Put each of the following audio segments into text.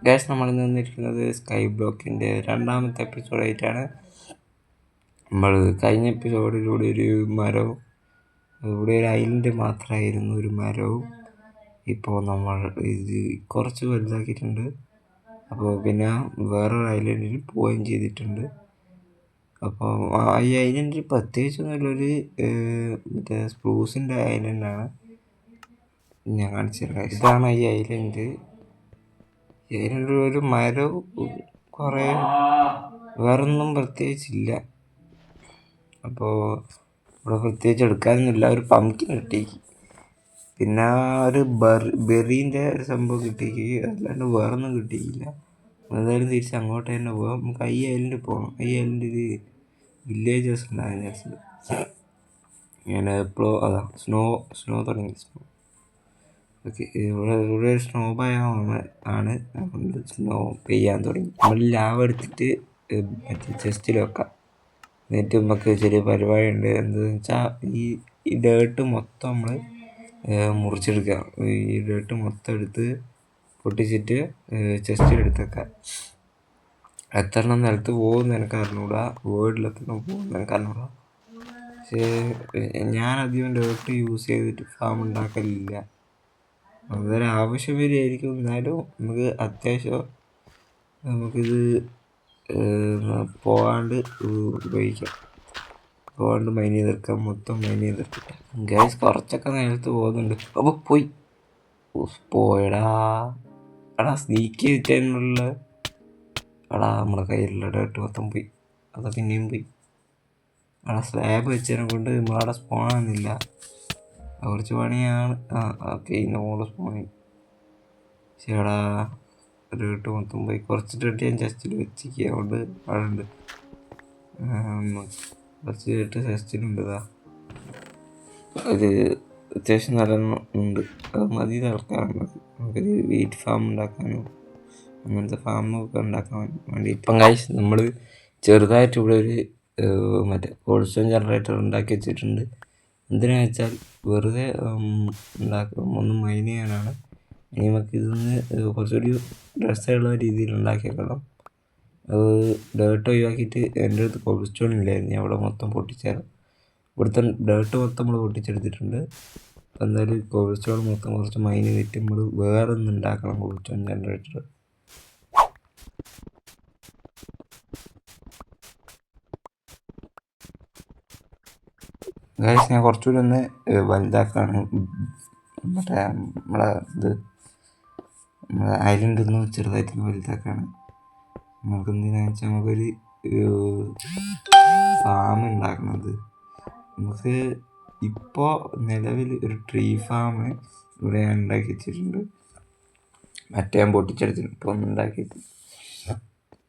Guys നമ്മൾ നിന്നിരിക്കുന്നത് sky ബ്ലോക്കിൻ്റെ രണ്ടാമത്തെ എപ്പിസോഡായിട്ടാണ്. നമ്മൾ കഴിഞ്ഞ എപ്പിസോഡിലൂടെ ഒരു മരവും ഇവിടെ ഒരു ഐലൻഡ് മാത്രമായിരുന്നു ഒരു മരവും. ഇപ്പോൾ നമ്മൾ ഇത് കുറച്ച് വലുതാക്കിയിട്ടുണ്ട്. അപ്പോൾ പിന്നെ വേറൊരു ഐലൻഡിൽ പോവുകയും ചെയ്തിട്ടുണ്ട്. അപ്പോൾ ഈ ഐലൻഡിൽ പ്രത്യേകിച്ചൊന്നുമില്ലൊരു മറ്റേ സ്പ്രൂസിൻ്റെ ഐലൻഡാണ്. ഞാൻ കാണിച്ചിരുന്നത് ഇതാണ് ഈ ഐലൻഡ്. ഒരു മരവും കുറേ വേറൊന്നും പ്രത്യേകിച്ചില്ല. അപ്പോൾ ഇവിടെ പ്രത്യേകിച്ച് എടുക്കാനൊന്നുമില്ല. ഒരു പംകിൻ കിട്ടി, പിന്നെ ഒരു ബെറീൻ്റെ ഒരു സംഭവം കിട്ടിക്ക്, അല്ലാണ്ട് വേറൊന്നും കിട്ടിയില്ല. എന്തായാലും തിരിച്ച് അങ്ങോട്ട് തന്നെ പോകാം. നമുക്ക് ഈ ഐലൻഡിൽ പോകണം. ഈ ഐലൻഡിൽ വില്ലേജേഴ്സ് ഉണ്ടാകുന്ന വിചാരിച്ചത്. ഞാൻ എപ്പോഴും അതാ സ്നോ തുടങ്ങി. ഓക്കെ, ഇവിടെ സ്നോ ഭയമാണ് ആണ്. അതുകൊണ്ട് സ്നോ പെയ്യാൻ തുടങ്ങി. നമ്മൾ ലാവ് എടുത്തിട്ട് മറ്റേ ചെസ്റ്റിൽ വെക്കാം. എന്നിട്ട് നമുക്ക് ചെറിയ പരിപാടി ഉണ്ട്. എന്താണെന്ന് വെച്ചാൽ ഈ ഡേർട്ട് മൊത്തം നമ്മൾ മുറിച്ചെടുക്കുക. ഈ ഡേർട്ട് മൊത്തം എടുത്ത് പൊട്ടിച്ചിട്ട് ചെസ്റ്റിലെടുത്ത് വെക്കാം. എത്ര എണ്ണം നിലത്ത് പോകുമെന്ന് എനിക്ക് അറിഞ്ഞൂടാ, വേർഡിലെത്തണം പോകുമെന്ന് എനിക്ക് അറിഞ്ഞൂടാ. പക്ഷേ ഞാൻ അധികം ഡേർട്ട് യൂസ് ചെയ്തിട്ട് ഫാം ഉണ്ടാക്കലില്ല. അതൊരു ആവശ്യം വരികയായിരിക്കും. എന്നാലും നമുക്ക് അത്യാവശ്യം നമുക്കിത് പോകാണ്ട് ഉപയോഗിക്കാം. പോകാണ്ട് മൈൻ ചെയ്തെടുക്കാം. മൊത്തം മൈൻ ചെയ്തെടുക്കട്ടെ. ഗ്യാസ് കുറച്ചൊക്കെ നേരത്ത് പോകുന്നുണ്ട്. അപ്പോൾ പോയടാ സ്നീക്ക് ചെയ്തിട്ടുള്ള നമ്മുടെ കയ്യിലുള്ള ഡേർട്ട് മൊത്തം പോയി. അത് പിന്നെയും പോയി. സ്ലാബ് വെച്ചതിനെ കൊണ്ട് നമ്മളവിടെ സ്പോണാകുന്നില്ല. കുറച്ച് പണിയാണ്. ഓക്കെ, ഇതിൻ്റെ മുകളിൽ സ്പോണി. ശരിടാ, ഡേർട്ട് മൊത്തം പോയി. കുറച്ച് ഡേർട്ട് ഞാൻ ചെസ്റ്റിൽ വെച്ചിരിക്കുക. അതുകൊണ്ട് അവിടെ ഉണ്ട് കുറച്ച് ഡേർട്ട് ചെസ്റ്റിലുണ്ട്. ഒരു അത്യാവശ്യം നല്ലോണം ഉണ്ട്. അത് മതി തൽക്കാലം. നമുക്കൊരു വീറ്റ് ഫാം ഉണ്ടാക്കാനോ അങ്ങനത്തെ ഫാമൊക്കെ ഉണ്ടാക്കാൻ വേണ്ടി ഇപ്പം നമ്മൾ ചെറുതായിട്ട് ഇവിടെ ഒരു മറ്റേ കോൾസ്റ്റോൺ ജനറേറ്റർ ഉണ്ടാക്കി വെച്ചിട്ടുണ്ട്. എന്തിനാണെന്ന് വെച്ചാൽ വെറുതെ ഒന്ന് മൈൻ ചെയ്യാനാണ്. ഇനി നമുക്ക് ഇതിന്ന് കുറച്ചുകൂടി രസമുള്ള രീതിയിൽ ഉണ്ടാക്കിയേക്കണം. അത് ഡേർട്ട് ഒഴിവാക്കിയിട്ട് എൻ്റെ അടുത്ത് കോൾസ്റ്റോൺ ഇല്ലായിരുന്നു. ഞാൻ അവിടെ മൊത്തം പൊട്ടിച്ചായിരുന്നു. ഇവിടുത്തെ ഡേർട്ട് മൊത്തം നമ്മൾ പൊട്ടിച്ചെടുത്തിട്ടുണ്ട്. എന്തായാലും കോൾസ്റ്റോൺ മൊത്തം കുറച്ച് മൈൻ ചെയ്തിട്ട് നമ്മൾ വേറെ ഒന്ന് ഉണ്ടാക്കണം, കോൾസ്റ്റോൺ ജനറേറ്റർ. ഗൈസ് ഞാൻ കുറച്ചുകൂടി ഒന്ന് വലുതാക്കാണ്. മറ്റേ നമ്മളെ ഐലൻഡ് ഒന്ന് ചെറുതായിട്ടൊന്ന് വലുതാക്കാണ്. നമുക്ക് എന്തിനാണെന്ന് വെച്ചാൽ നമുക്കൊരു ഫാം ഉണ്ടാക്കണത്. നമുക്ക് ഇപ്പോൾ നിലവിൽ ഒരു ട്രീ ഫാം ഇവിടെ ഞാൻ ഉണ്ടാക്കി വെച്ചിട്ടുണ്ട്. മറ്റേ ഞാൻ പൊട്ടിച്ചെടുത്തിട്ടുണ്ട്. ഇപ്പോൾ ഒന്ന് ഉണ്ടാക്കിയിട്ട്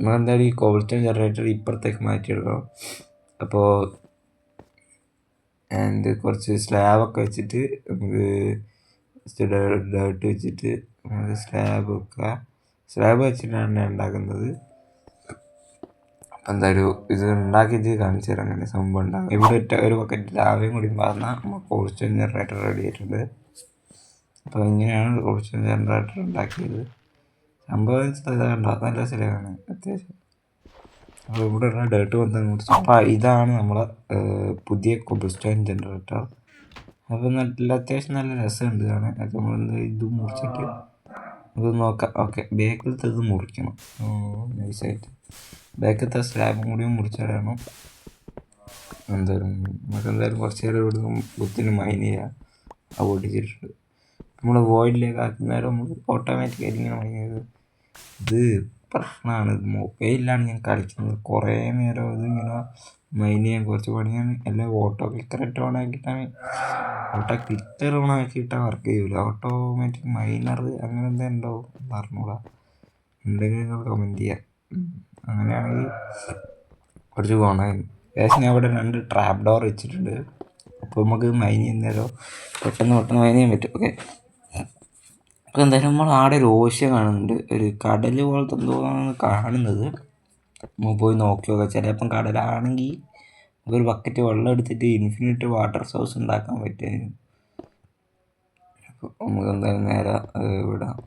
നമ്മളെന്തായാലും ഈ കോൾസ്റ്റോൺ ജനറേറ്റർ ഇപ്പുറത്തേക്ക് മാറ്റിയെടുക്കണം. അപ്പോൾ കുറച്ച് സ്ലാബൊക്കെ വെച്ചിട്ട് നമുക്ക് ഡേർട്ട് വെച്ചിട്ട് നമുക്ക് സ്ലാബ് വെച്ചിട്ടാണ് ഞാൻ ഉണ്ടാക്കുന്നത്. അപ്പം എന്തായാലും ഇത് ഉണ്ടാക്കിയിട്ട് കാണിച്ചു തരാം അങ്ങനെ സംഭവം ഉണ്ടാകും. ഇവിടെ ഒരു ബക്കറ്റ് ലാവയും കൂടി പറഞ്ഞാൽ നമ്മൾ കോൾസ്റ്റോൺ ജനറേറ്റർ റെഡി ആയിട്ടുണ്ട്. അപ്പോൾ ഇങ്ങനെയാണ് കോൾസ്റ്റോൺ ജനറേറ്റർ ഉണ്ടാക്കിയത്. സംഭവം കണ്ടോ, നല്ല സ്ഥലമാണ് അത്യാവശ്യം. അപ്പോൾ ഇവിടെയുള്ള ഡേർട്ട് വന്നു. അപ്പോൾ ഇതാണ് നമ്മളെ പുതിയ കോൾസ്റ്റോൺ ജനറേറ്റർ. അപ്പോൾ അത്യാവശ്യം നല്ല രസമുണ്ട് കാണാൻ. അത് നമ്മൾ ഇത് മുറിച്ചിട്ട് അത് നോക്കാം. ഓക്കെ, ബാക്കിലത്തെ ഇത് മുറിക്കണം നൈസായിട്ട്. ബാക്കിലത്തെ സ്ലാബും കൂടിയും മുറിച്ചിടണം. നമുക്കെന്തായാലും കുറച്ച് നേരം ഇവിടെ ബുദ്ധിന് മൈൻ ചെയ്യാം. അത് പൊട്ടിച്ചിട്ടുണ്ട്. നമ്മൾ വോയിഡിലേക്ക് ആക്കുന്നേരം നമ്മൾ ഓട്ടോമാറ്റിക്കായിട്ട് ഇങ്ങനെ മൈൻ ചെയ്ത് ഇത് പ്രശ്നമാണ്. ഇത് മൊബൈലിലാണ് ഞാൻ കളിക്കുന്നത്. കുറേ നേരം ഇതിങ്ങനെ മൈൻ ചെയ്യാൻ കുറച്ച് പണിയാണ്. എല്ലാം ഓട്ടോ ക്ലിക്കർ ഓണാക്കിയിട്ടാണ്. ഓട്ടോ ക്ലിക്കർ ഓണാക്കിയിട്ടാൽ വർക്ക് ചെയ്യൂല. ഓട്ടോമാറ്റിക് മൈനർ അങ്ങനെ എന്താ ഉണ്ടാവും പറഞ്ഞൂടാ. ഉണ്ടെങ്കിൽ നിങ്ങൾ കമൻറ്റ് ചെയ്യാം. അങ്ങനെയാണെങ്കിൽ കുറച്ച് ഗുണമായിരുന്നു. ഏകദേശം ഞാൻ ഇവിടെ 2 ട്രാപ്പ് ഡോർ വെച്ചിട്ടുണ്ട്. അപ്പോൾ നമുക്ക് മൈൻ ചെയ്യുന്നേരോ പെട്ടെന്ന് മൈൻ ചെയ്യാൻ പറ്റും. ഓക്കെ, അപ്പോൾ എന്തായാലും നമ്മൾ ആടെ ഒരു ഓഷ്യൻ കാണുന്നുണ്ട്. ഒരു കടൽ പോലത്തെ എന്തോന്നാണ് കാണുന്നത്. നമ്മൾ പോയി നോക്കി നോക്കാം. ചിലപ്പം കടലാണെങ്കിൽ നമുക്കൊരു ബക്കറ്റ് വെള്ളം എടുത്തിട്ട് ഇൻഫിനിറ്റ് വാട്ടർ സോഴ്സ് ഉണ്ടാക്കാൻ പറ്റും. അപ്പോൾ നമുക്ക് എന്തായാലും നേരെ വിടാം.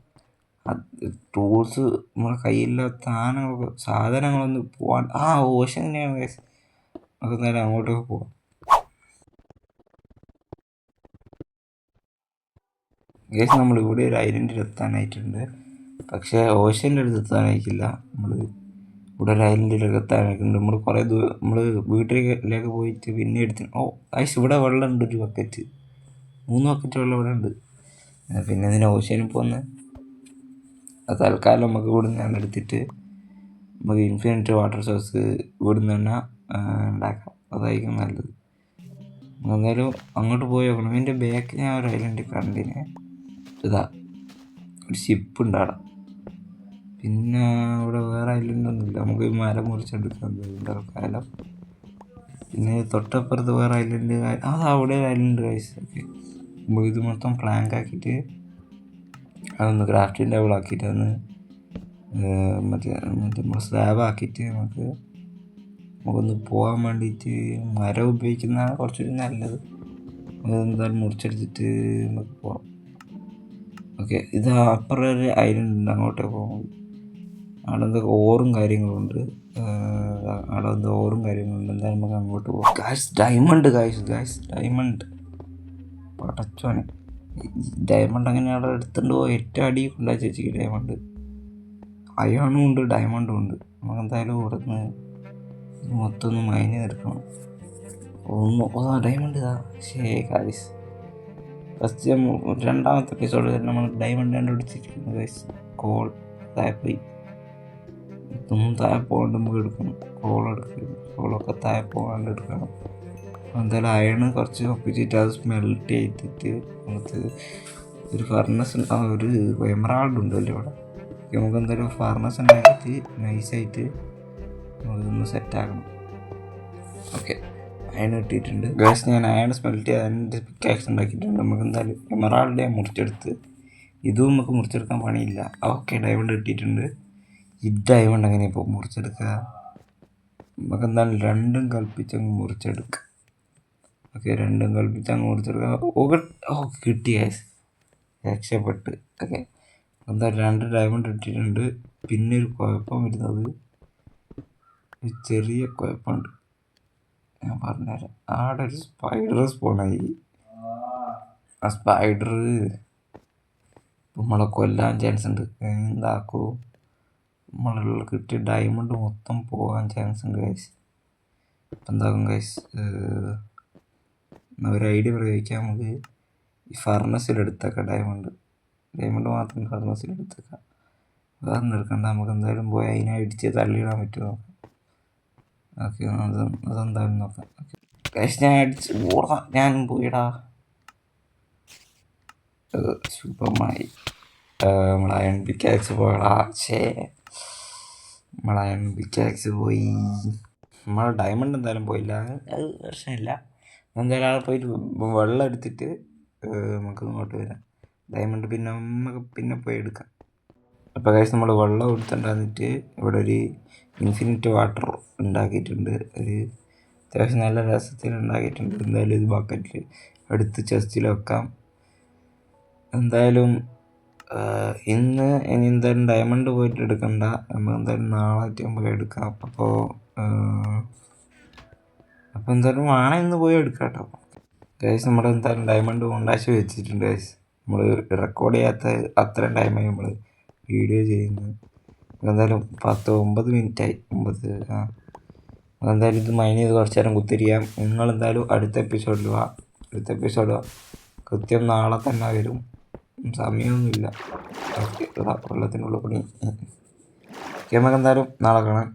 ടൂൾസ് നമ്മളെ കയ്യിലില്ലാത്ത സാധനങ്ങളൊന്നും പോവാൻ ഓഷൻ തന്നെയാണ് ഗൈസ്. നമുക്ക് നേരെ അങ്ങോട്ടൊക്കെ പോവാം. ഗൈസ് നമ്മൾ ഇവിടെ ഒരു ഐലൻഡിൽ എത്താനായിട്ടുണ്ട്. പക്ഷേ ഓഷൻ്റെ അടുത്ത് എത്താനായിട്ടില്ല. നമ്മൾ ഇവിടെ ഒരു ഐലൻഡിലൊക്കെ എത്താനായിട്ടുണ്ട്. നമ്മൾ കുറേ നമ്മൾ വീട്ടിലേക്ക് പോയിട്ട് പിന്നെ എടുത്ത് ഗൈസ് ഇവിടെ വെള്ളമുണ്ട്. ഒരു ബക്കറ്റ് 3 ബക്കറ്റ് വെള്ളം ഇവിടെ ഉണ്ട്. പിന്നെ ഇതിനെ ഓഷനിൽ പോകുന്നത് തൽക്കാലം നമുക്ക് ഇവിടുന്ന് ഞാൻ എടുത്തിട്ട് നമുക്ക് ഇൻഫിനിറ്റ് വാട്ടർ സോഴ്സ് ഇവിടുന്ന് തന്നെ ഉണ്ടാക്കാം. അതായിരിക്കും നല്ലത്. എന്നാലും അങ്ങോട്ട് പോയി നോക്കണം. ഇതിൻ്റെ ബാക്ക് ഞാൻ ഒരു ഐലൻഡ് കണ്ടിനെ. ഇതാ ഒരു ഷിപ്പ് ഉണ്ട്. പിന്നെ ഇവിടെ വേറെ ഐലൻഡൊന്നുമില്ല. നമുക്ക് ഈ മരം മുറിച്ചെടുക്കാൻ തൽക്കാലം. പിന്നെ തൊട്ടപ്പുറത്ത് വേറെ ഐലൻഡ് അവിടെ ഒരു ഐലൻഡ് ഗൈസ്. ഓക്കെ, അപ്പോൾ ഇത് മൊത്തം പ്ലാങ്ക് ആക്കിയിട്ട് അതൊന്ന് ക്രാഫ്റ്റിംഗ് ടേബിൾ ആക്കിയിട്ട് അതൊന്ന് നമ്മൾ സ്ലാബ് ആക്കിയിട്ട് നമുക്കൊന്ന് പോകാൻ വേണ്ടിയിട്ട് മരം ഉപയോഗിക്കുന്നതാണ് കുറച്ചുകൂടി നല്ലത്. അതെന്തായാലും മുറിച്ചെടുത്തിട്ട് നമുക്ക് പോകാം. ഓക്കെ, ഇത് അപ്പുറം ഒരു ഐലൻഡ് ഉണ്ട്. അങ്ങോട്ടേ പോകും. അവിടെ എന്തൊക്കെ ഓറും കാര്യങ്ങളുണ്ട്. എന്തായാലും നമുക്ക് അങ്ങോട്ട് പോകാം. ഗായ്സ് ഡയമണ്ട് ഡയമണ്ട് പടച്ചോനെ. ഡയമണ്ട് അങ്ങനെ അവിടെ എടുത്തുകൊണ്ട് പോയി ഏറ്റവും അടി കൊണ്ടാ ചേച്ചിക്ക് ഡയമണ്ട്. അയണും ഉണ്ട് ഡയമണ്ടും ഉണ്ട്. നമുക്ക് എന്തായാലും ഇവിടെ നിന്ന് മൊത്തം ഒന്ന് മൈന് എടുക്കണം. ഡയമണ്ട് ഗായ്സ് ഫസ്റ്റ് രണ്ടാമത്തെ എപ്പിസോഡ് നമ്മൾ ഡയമണ്ട് കണ്ടുപിടിച്ചിരിക്കുന്നു ഗൈസ്. കോൾ താഴെപ്പോയി താഴെ പോകാണ്ട് നമുക്ക് എടുക്കണം. കോളൊക്കെ താഴെ പോകാണ്ട് എടുക്കണം. എന്തായാലും അയണ് കുറച്ച് ഒപ്പിച്ചിട്ട് അത് സ്മെൽറ്റ് ചെയ്തിട്ട് നമുക്ക് ഒരു ഫർണസ് ഒരു എമറാൾഡ് ഉണ്ടല്ലോ ഇവിടെ. നമുക്ക് എന്തായാലും ഫർണസ് ഉണ്ടാക്കിയിട്ട് നൈസായിട്ട് നമുക്കിതൊന്ന് സെറ്റാക്കണം. ഓക്കെ, അയൺ കിട്ടിയിട്ടുണ്ട് ഗൈസ്. ഞാൻ അയൺ സ്മെൽറ്റ് ചെയ്ത് അതിൻ്റെ പിക്കാക്സ് ഉണ്ടാക്കിയിട്ടുണ്ട്. നമുക്ക് എന്തായാലും എമറാൾഡ് മുറിച്ചെടുത്ത് ഇതും നമുക്ക് മുറിച്ചെടുക്കാൻ പണിയില്ല. ഓക്കെ, ഡയമണ്ട് കിട്ടിയിട്ടുണ്ട്. ഈ ഡയമണ്ട് അങ്ങനെ ഇപ്പോൾ മുറിച്ചെടുക്കുക. നമുക്ക് എന്തായാലും രണ്ടും കൽപ്പിച്ചങ്ങ് മുറിച്ചെടുക്കുക. ഓക്കെ, രണ്ടും കൽപ്പിച്ചങ്ങ് മുറിച്ചെടുക്കുക. കിട്ടി ഗൈസ്, രക്ഷപ്പെട്ട്. ഓക്കെ, എന്തായാലും 2 ഡയമണ്ട് കിട്ടിയിട്ടുണ്ട്. പിന്നെ ഒരു കുഴപ്പം വരുന്നത്, ഒരു ചെറിയ കുഴപ്പമുണ്ട്. ഞാൻ പറഞ്ഞുതരാം. അവിടെ ഒരു സ്പൈഡർ സ്പോണായി. ആ സ്പൈഡർ നമ്മളെ കൊല്ലാൻ ചാൻസ് ഉണ്ട്. എന്താക്കൂ, നമ്മളുള്ള കിട്ടിയ ഡയമണ്ട് മൊത്തം പോകാൻ ചാൻസ് ഉണ്ട് ഗൈസ്. അപ്പം എന്താകും ഗൈസ്, ഒരു ഐഡിയ പ്രയോഗിക്കാം. നമുക്ക് ഈ ഫർണസിലെടുത്തേക്കാം. ഡയമണ്ട് മാത്രം ഫർണസിലെടുത്തേക്കാം. അതൊന്നും എടുക്കണ്ട. നമുക്ക് എന്തായാലും പോയി അതിനെ ഇടിച്ച് തള്ളിയിടാൻ പറ്റുമോ? ഓക്കെ, അതെന്തായാലും നോക്കാം. ഓക്കെ ഗൈസ്, ഞാൻ അടിച്ച് ഞാനും പോയിടാ. സൂപ്പർമായി. നമ്മൾ അയൺ പിക്കാക്സ് പോയടാ. നമ്മൾ അയൺ പിക്കാക്സ് പോയി. നമ്മളെ ഡയമണ്ട് എന്തായാലും പോയില്ല. അത് പ്രശ്നമില്ല. എന്തായാലും അവിടെ പോയിട്ട് വെള്ളം എടുത്തിട്ട് നമുക്ക് ഇങ്ങോട്ട് വരാം. ഡയമണ്ട് പിന്നെ നമുക്ക് പിന്നെ പോയി എടുക്കാം. അപ്പോൾ ഗൈസ്, നമ്മൾ വെള്ളം എടുത്തുണ്ടാന്നിട്ട് ഇവിടെ ഒരു ഇൻഫിനിറ്റ് വാട്ടർ ഉണ്ടാക്കിയിട്ടുണ്ട്. ഒരു അത്യാവശ്യം നല്ല രസത്തിൽ ഉണ്ടാക്കിയിട്ടുണ്ട്. എന്തായാലും ഇത് ബക്കറ്റിൽ എടുത്ത് ചെസ്റ്റിൽ വെക്കാം. എന്തായാലും ഇനി എന്തായാലും ഡയമണ്ട് പോയിട്ട് എടുക്കണ്ട. നമ്മൾ എന്തായാലും നാളെ നമുക്ക് എടുക്കാം. അപ്പോൾ എന്തായാലും വേണം ഇന്ന് പോയി എടുക്കാം കേട്ടോ ഗൈസ്. നമ്മൾ എന്തായാലും ഡയമണ്ട് കൊണ്ടാശി വെച്ചിട്ടുണ്ട് ഗൈസ്. നമ്മൾ റെക്കോർഡ് ചെയ്യാത്ത അത്രയും ടൈമായി നമ്മൾ വീഡിയോ ചെയ്യുന്നത്. എന്തായാലും 9 മിനിറ്റായി. 9. എന്തായാലും ഇത് മൈൻ ചെയ്ത് കുറച്ച് നേരം കുത്തിരിക്കാം. നിങ്ങളെന്തായാലും അടുത്ത എപ്പിസോഡിൽ വാ. കൃത്യം നാളെ തന്നെ വരും. സമയമൊന്നുമില്ല. വെള്ളത്തിനുള്ളിൽ കൂടി നമുക്ക് എന്തായാലും നാളെ കാണാം.